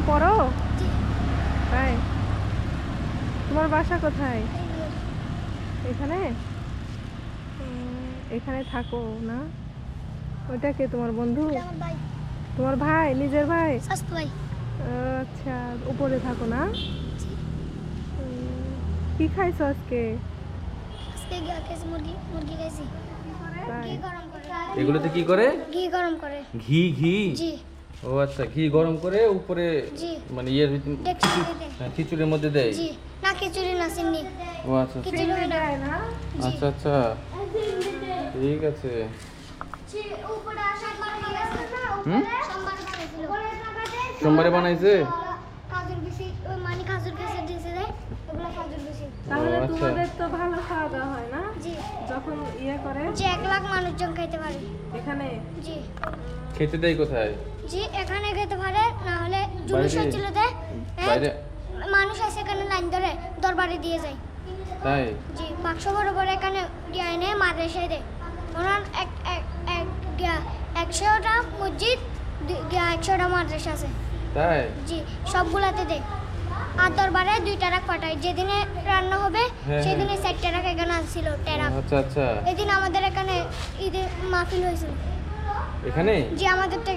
পড়ো? তাই? তোমার বাসা কোথায়? এখানে? এখানে থাকো না? ওইটা কে তোমার বন্ধু? তোমার ভাই? নিজের ভাই? আচ্ছা, উপরে থাকো না? কি খাইছো আজকে? এগুলোতে কি করে? ঘি গরম করে। ঘি ঘি? জি। ও আচ্ছা, ঘি গরম করে উপরে মানে ইয়ের খিচুড়ির মধ্যে দেয়? জি। না খিচুড়ি না, চিনি। ও আচ্ছা খিচুড়ি দেয় না। আচ্ছা আচ্ছা, ঠিক আছে। সোমবারে বানাইছে? তাহলে তোমাদের তো ভালো খাওয়া দাওয়া হয় না? জি। যখন ইয়ে করে? জি, 1 লাখ মানুষজন খাইতে পারে এখানে? জি। খেতে দেয় কোথায়? জি, এখানে খেতে পারে, না হলে জুলুস হচ্ছিল দেয়। বাইরে মানুষ আছে এখানে লাইন ধরে দরবারে দিয়ে যায়। তাই? জি, বাক্স বরাবর এখানে দিয়ে এনে মাদ্রাসায় দেয়। ওনার 100টা মসজিদ, 100টা মাদ্রাসা আছে। তাই? জি, সবগুলাতে দেয়। আর দরবারে 2টা রাখ পাঠায়। যেদিনে রান্না হবে সেদিনে 4টা রাখ এখানে আসছিল টেরাক। আচ্ছা আচ্ছা। এদিন আমাদের এখানে ঈদে মাহফিল হয়েছিল। এখানে? জি, আমাদেরকে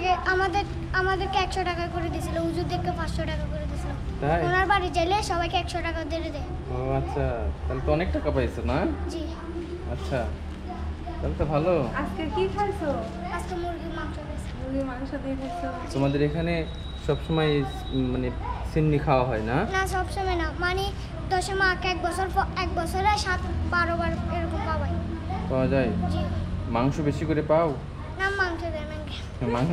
100 টাকা করে দিয়েছিল, হুজুরদেরকে 500 টাকা করে দিয়েছিল। তাই? ওনার বাড়ি যাইলে সবাইকে 100 টাকা দিয়ে দেয়। ও আচ্ছা, তাহলে তো অনেক টাকা পাইছো না? জি। আচ্ছা, তাহলে তো ভালো। আজকে কি খাইছো? আজকে মুরগির মাংস খাইছি। মুরগির মাংস দিয়ে খাইছো? তোমাদের এখানে সবসময় মানে সিন্নি খাওয়া হয় না? না, সবসময় না, মানে 10 মাস 1 বছরে 7-12 বার এরকম পাওয়াই। পাওয়া যায়? জি। মাংস বেশি করে পাও? না, মাংস দেয় না।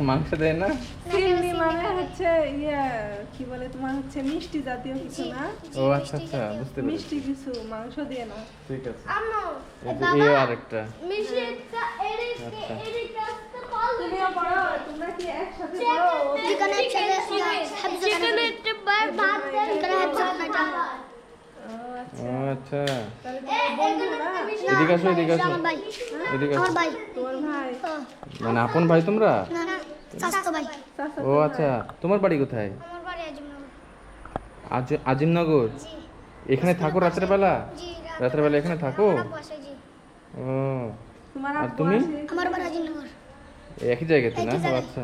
মাংস দেয় না? সিন্নি মানে হচ্ছে ইয়ে কি বলে তোমার হচ্ছে মিষ্টি জাতীয় কিছু না? ও আচ্ছা আচ্ছা, বুঝতে পেরেছি। মিষ্টি কিছু, মাংস দিয়ে না। ঠিক আছে। আম্মু, এই আরেকটা। মিষ্টিটা আচ্ছা। তুমিও পড়ো? তোমরা কি একসাথে পড়ো? চিকেন একসাথে চিকেন একটা ভাত দেন করে হাফ ও আচ্ছা, ও আচ্ছা, তাহলে তোমার বন্ধু না? এদিকে আসো এদিকে আসো আমার ভাই। এদিকে আমার আসো। ভাই। তোমার ভাই? মানে আপন ভাই তোমরা? না না, চাচাতো ভাই। চাচাতো ও ভাই। আচ্ছা, তোমার বাড়ি কোথায়? আমার বাড়ি আজিমনগর। আজিমনগর? জি। এখানে থাকো রাতের বেলা? জি, রাতের বেলা এখানে থাকো? আমার বাসা। জি। ও, তোমার আর আব্বু তুমি? আসে? আমার বাড়ি আজিমনগর। একই জায়গাতে না? একই ও জায়গায়। আচ্ছা,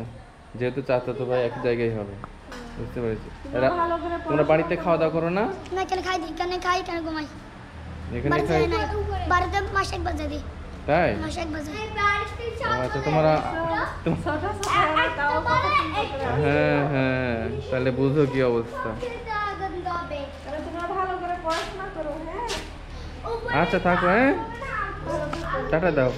যেহেতু চাচাতো ভাই একই জায়গায় হবে, বুঝতে পেরেছি। তোমরা ভালো করে তোমরা বাড়িতে খাওয়া দাওয়া করো না? না, এখানে খাই দিই, এখানে খাই, এখানে ঘুমাই। এখানে বাড়িতে খাই? যাই নাই। বাড়িতে মাসে 1 বার যাই দিই। তাই? মাসে 1 বার যাই। ও আচ্ছা, তোমরা ছোট ছোট তাও কত সুন্দর করে আসে। হ্যাঁ হ্যাঁ, তাহলে বুঝো কি অবস্থা। তাহলে তোমরা ভালো করে পড়াশোনা করো, হ্যাঁ? আচ্ছা থাকো, হ্যাঁ, টাটা দাও।